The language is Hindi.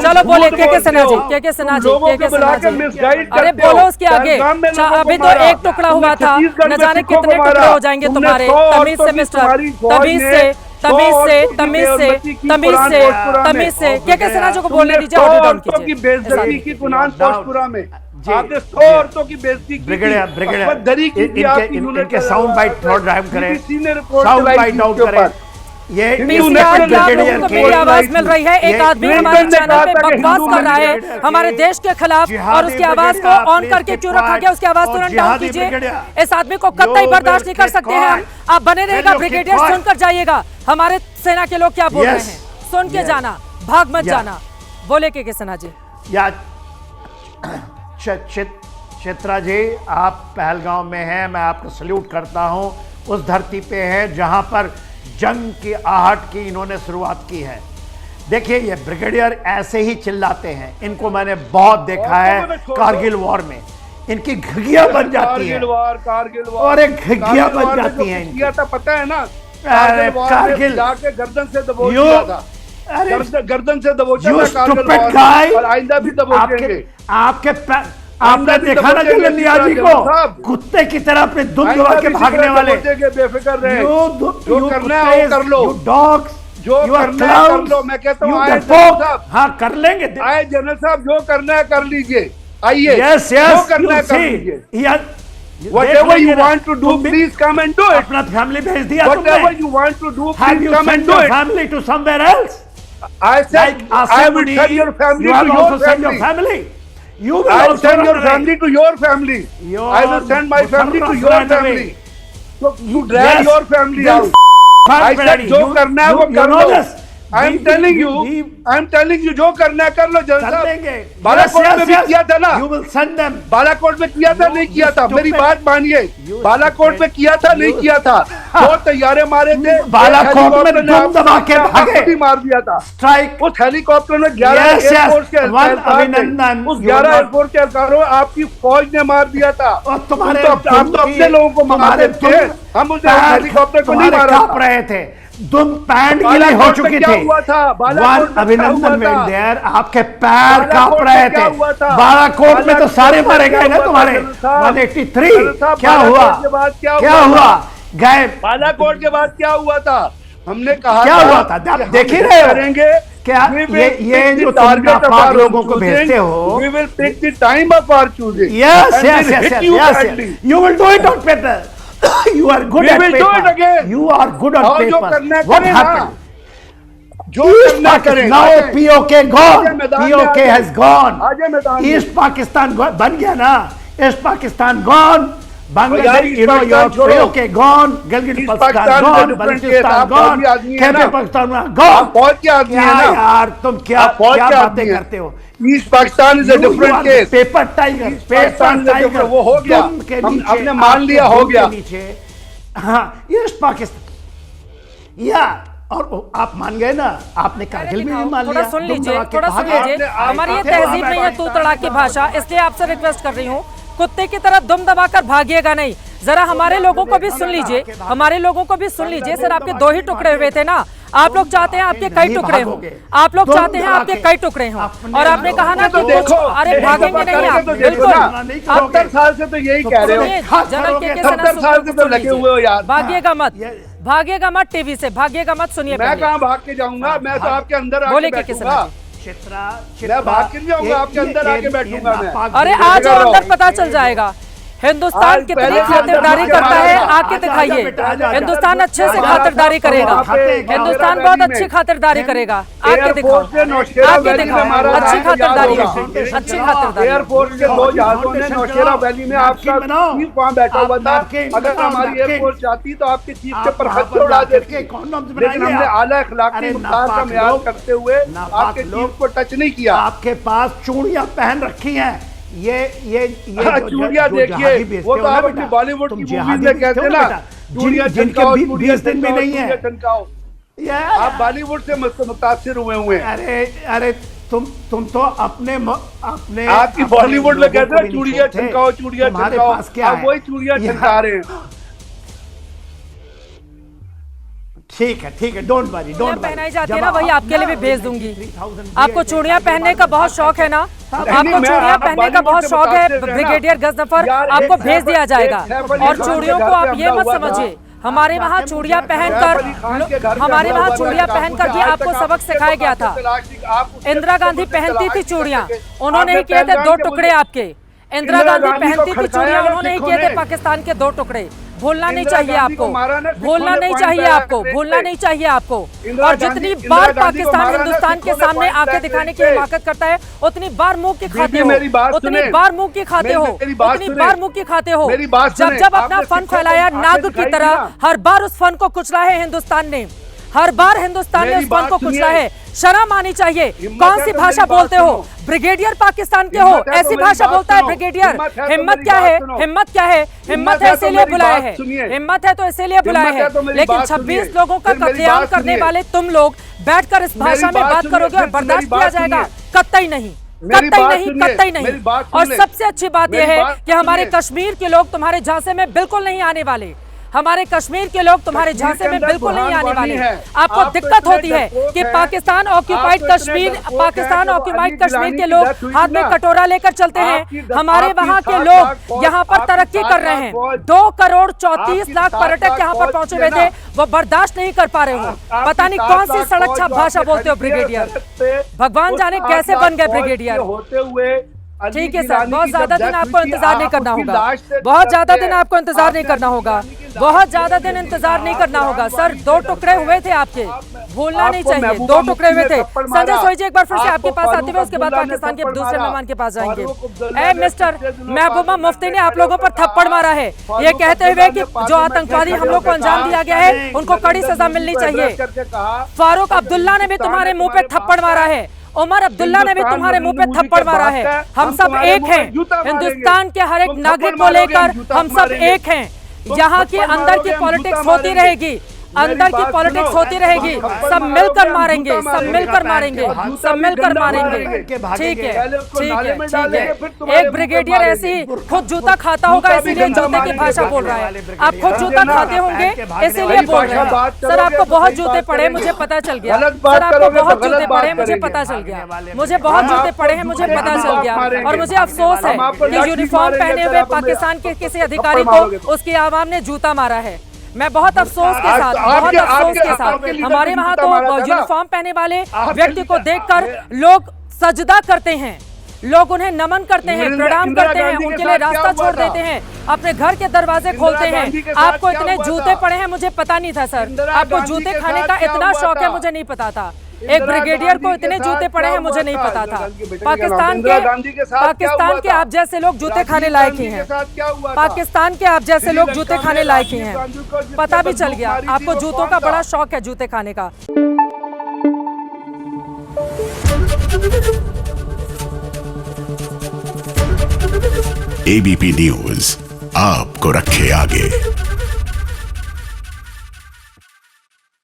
चलो बोले के सिन्हा जी, के सिन्हा जी, के सिन्हा जी, अरे बोलो उसके आगे। अभी तो एक टुकड़ा हुआ था, न जाने कितने टुकड़े हो जाएंगे तुम्हारे। तमीज से मिस्टर, तमीज से, तमीज से, तमीज से, तमीज से, तमीज से। के सिन्हा जी को बोलने दीजिए, ऑडियो डाउन कीजिए। बेइज्जती की कुनान पोस्टपुरा में आपने 100 औरतों की बेइज्जती की, इनके साउंड बाइट थोड़ा ड्राइव करें, साउंड बाइट आउट करें। ये लोगों को मेरी आवाज मिल रही है। एक आदमी हमारे चैनल पे बकवास कर रहा है हमारे देश के खिलाफ, और उसकी आवाज को ऑन करके क्यों रखा गया? उसकी आवाज तुरंत डाउन कीजिए। इस आदमी को कतई बर्दाश्त नहीं कर सकते हैं हम। आप बने रहेगा ब्रिगेडियर, सुनकर जाइएगा हमारे सेना के लोग क्या बोल रहे हैं, सुन के जाना, भाग मत जाना। बोले के सिन्हा जी। चित्रा जी, आप पहलगांव में हैं, मैं आपको सल्यूट करता हूं। उस धरती पे है जहां पर जंग की आहट की इन्होंने शुरुआत की है। देखिए, ये ब्रिगेडियर ऐसे ही चिल्लाते हैं, इनको मैंने बहुत देखा है कारगिल वॉर में। इनकी घिघिया बन जाती है, और एक घिघिया बन जाती है इनकी। पता है ना, कारगिल जाके गर्दन से दबोच दिया था, गर्दन से दबोचा था कारगिल वॉर, और आइंदा भी दबोचेंगे। आपने देखा ना जलनिया जी को, कुत्ते की तरह अपने दुम दबा के भागने वाले। बेफिक्र रहे, जो करना है वो कर लो, डॉग्स, जो करना है कर लो। मैं कहता हूँ हाँ कर लेंगे, आए जनरल साहब, जो करना है कर लीजिए, आइए। यस जो करना है कर लीजिए। Whatever you want to do, please come and do it. अपना फैमिली भेज दिया तुमने। Whatever you want to do, please come and do it. Family to somewhere else. I said I will send your family to your family. You will I will send your family to your family. I will send my family to your family. So you drag your family out. I said जो करना है वो कर लो। I am telling you, जो करना है कर लो जनरल साहब। बालाकोट में भी किया था ना, बालाकोट में किया था नहीं किया था, मेरी बात मानिए। बालाकोट में किया था नहीं किया था, दो तैयारे मारे थे, बालाकोट में दम दबा के भागे, मार दिया था स्ट्राइक। उस हेलीकॉप्टर में 11 एयरफोर्स के अभिनंदन, उस 11 एयरफोर्स के अधिकारियों आपकी फौज ने मार दिया था। आप तो अपने लोगों को मारते थे, हम उस हेलीकॉप्टर को नहीं मार रहे थे। तुम पैंट गीली हो चुकी थी। अभिनंदन मेंढेर, आपके पैर कांप रहे थे। बालाकोट में तो सारे मारे गए ना तुम्हारे 183। क्या हुआ? क्या हुआ? गए। बालाकोट के बाद क्या हुआ था? हमने कहा क्या हुआ था? देख ही रहे करेंगे क्या? ये जो टारगेट आप लोगों को भेजते हो, we will take the time of our choosing. Yes. You will do it on paper. You are good at paper. We will do it again. You are good on paper. What happened? जो करना करें। Now POK gone. POK has gone. East Pakistan बन गया ना? East Pakistan gone. Bangladesh, you know, your POK gone. Gilgit-Baltistan gone. Balochistan gone. Khyber Pakhtunkhwa gone. फौज के आदमी है ना यार, तुम क्या बातें करते हो? East Pakistan is a different case. Paper tiger, paper tiger वो हो गया, हमने मान लिया, हो गया। हाँ, ईस्ट पाकिस्तान या, और आप मान गए ना, आपने कारगिल में भी मान लिया। थोड़ा सुन लीजिए। हमारी ये तहजीब नहीं है तू तड़ाक की भाषा, इसलिए आपसे रिक्वेस्ट कर रही हूँ, कुत्ते की तरह दुम दबाकर भागिएगा नहीं। जरा हमारे लोगों को भी सुन लीजिए, हमारे लोगों को भी सुन लीजिए। सर, आपके 2 ही टुकड़े हुए थे ना, आप लोग चाहते हैं आपके कई टुकड़े हों, आप लोग चाहते हैं आपके कई टुकड़े हों। और आपने कहा ना कि कुछ, अरे भागेंगे नहीं आप, बिल्कुल। 70 साल से तो यही कह रहे हो, जनरल के 70 साल से तो लगे हुए हो यार। भागिएगा मत, भागिएगा मत, टीवी से भागिएगा मत। सुनिए, मैं कहाँ भाग के जाऊंगा? मैं तो आपके अंदर आके बैठूंगा। मैं भाग के नहीं जाऊंगा, आपके अंदर आके बैठूंगा मैं। अरे आ जाओ अंदर, पता चल जाएगा हिंदुस्तान कितनी खातिरदारी करता है। आके दिखाइए, हिंदुस्तान अच्छे से खातिरदारी करेगा, हिंदुस्तान बहुत अच्छी खातिरदारी करेगा। आके दिखाओ, आके दिखाओ, अच्छी खातिरदारी है, अच्छी खातिरदारी। एयरफोर्स के 2 जहाजों ने नौशेरा वैली में आपका चीफ वहां बैठा हुआ था। अगर हमारी एयरफोर्स चाहती तो आपके चीफ के पत्थर उड़ा देती, लेकिन हमने आला अखलाकी मुख्तार का म्यार करते हुए आपके चीफ को टच नहीं किया। आपके पास चूड़ियां पहन रखी हैं, ये चूड़ियां देखिए, वो तो आप अपनी बॉलीवुड की मूवीज में कहते हैं ना, चूड़ियां जिनके 20 दिन भी नहीं है। आप बॉलीवुड से मुतासिर हुए हैं। अरे तुम तो अपने आपकी बॉलीवुड में कहते हैं चूड़ियां छनकाओ, चूड़ियां छनकाओ, आप वही चूड़ियां छनका रहे हैं। ठीक है, डोंट वरी, डोंट वरी। पहनाई जाती है ना, वही आपके लिए भी भेज दूंगी। आपको चूड़ियां पहनने का बहुत शौक है ना, आपको चूड़ियां पहनने का बहुत शौक है ब्रिगेडियर गजनफर, आपको भेज दिया जाएगा। और चूड़ियों को आप ये मत समझिए, हमारे वहाँ चूड़ियां पहनकर भी आपको सबक सिखाया गया था। इंदिरा गांधी पहनती थी चूड़ियां, उन्होंने ही किए थे 2 टुकड़े आपके। इंदिरा गांधी पहनती थी चूड़ियां, उन्होंने ही किए थे पाकिस्तान के 2 टुकड़े। भूलना नहीं चाहिए आपको, भूलना नहीं चाहिए आपको, भूलना नहीं चाहिए आपको। और जितनी बार पाकिस्तान हिंदुस्तान के सामने आके दिखाने की हिमाकत करता है, उतनी बार मुंह की खाते हो, उतनी बार मुंह की खाते हो, उतनी बार मुंह की खाते हो। जब जब अपना फन फैलाया नाग की तरह, हर बार उस फन को कुचला है हिंदुस्तान ने, हर बार हिंदुस्तान ने उस फन को कुचला है। शर्म आनी चाहिए। कौन सी भाषा बोलते हो? ब्रिगेडियर पाकिस्तान के हो, ऐसी भाषा बोलता है ब्रिगेडियर। हिम्मत क्या है? हिम्मत क्या है? हिम्मत है इसीलिए बुलाए हैं, हिम्मत है तो इसीलिए बुलाए हैं। लेकिन 26 लोगों का कत्लेआम करने वाले तुम लोग बैठकर इस भाषा में बात करोगे और बर्दाश्त किया जाएगा? कतई नहीं, कतई नहीं, कतई नहीं। और सबसे अच्छी बात यह है कि हमारे कश्मीर के लोग तुम्हारे झांसे में बिल्कुल नहीं आने वाले। हमारे कश्मीर के लोग तुम्हारे झांसे में बिल्कुल नहीं आने वाले। आपको दिक्कत होती है कि पाकिस्तान ऑक्यूपाइड कश्मीर के लोग हाथ में कटोरा लेकर चलते हैं। हमारे वहाँ के लोग यहाँ पर तरक्की कर रहे हैं। 2 करोड़ 34 लाख पर्यटक यहाँ पर पहुंचे हुए थे, वो बर्दाश्त नहीं कर पा रहे हो। पता नहीं कौन सी सड़क छाप भाषा बोलते हो ब्रिगेडियर, भगवान जाने कैसे बन गए ब्रिगेडियर। ठीक है सर, बहुत ज्यादा दिन आपको इंतजार नहीं करना होगा, बहुत ज्यादा दिन आपको इंतजार नहीं करना होगा, बहुत ज्यादा दिन इंतजार नहीं करना होगा। सर 2 टुकड़े हुए थे आपके, भूलना नहीं चाहिए, 2 टुकड़े हुए थे। संजय सोई जी एक बार फिर से आपके पास आते हुए उसके बाद पाकिस्तान के दूसरे मेहमान के पास जाएंगे। मिस्टर महबूबा मुफ्ती ने आप लोगों पर थप्पड़ मारा है, ये कहते हुए कि जो आतंकवादी हमलों को अंजाम दिया गया है उनको कड़ी सजा मिलनी चाहिए। फारूक अब्दुल्ला ने भी तुम्हारे मुंह पे थप्पड़ मारा है, उमर अब्दुल्ला ने भी तुम्हारे मुंह पे थप्पड़ मारा है। हम सब एक हैं, हिंदुस्तान के हर एक नागरिक को लेकर हम सब एक हैं। यहाँ की अंदर की पॉलिटिक्स होती रहेगी, अंदर की पॉलिटिक्स होती रहेगी। सब मिलकर मारेंगे, सब मिलकर मारेंगे, सब मिलकर मारेंगे। ठीक है, ठीक है, ठीक है। एक ब्रिगेडियर ऐसी खुद जूता खाता होगा इसीलिए जूते की भाषा बोल रहा है। आप खुद जूता खाते होंगे इसीलिए बोल रहे हैं। सर आपको बहुत जूते पड़े, मुझे पता चल गया। सर आपको बहुत जूते पड़े, मुझे पता चल गया। मुझे बहुत जूते पड़े हैं, मुझे पता चल गया। और मुझे अफसोस है कि यूनिफॉर्म पहने हुए पाकिस्तान के किसी अधिकारी को उसकी आवाम ने जूता मारा है। मैं बहुत अफसोस के साथ, बहुत अफसोस के साथ, हमारे वहाँ तो यूनिफॉर्म पहने वाले व्यक्ति को देखकर लोग सजदा करते हैं, लोग उन्हें नमन करते हैं, प्रणाम करते हैं, उनके लिए रास्ता छोड़ देते हैं, अपने घर के दरवाजे खोलते हैं। आपको इतने जूते पड़े हैं मुझे पता नहीं था सर, आपको जूते खाने का इतना शौक है मुझे नहीं पता था। एक ब्रिगेडियर को इतने जूते पड़े हैं मुझे नहीं पता था। पाकिस्तान के आप जैसे लोग जूते खाने लायक ही हैं, पाकिस्तान के आप जैसे लोग जूते खाने लायक ही हैं। पता भी चल गया आपको जूतों का बड़ा शौक है, जूते खाने का। एबीपी न्यूज आपको रखे आगे।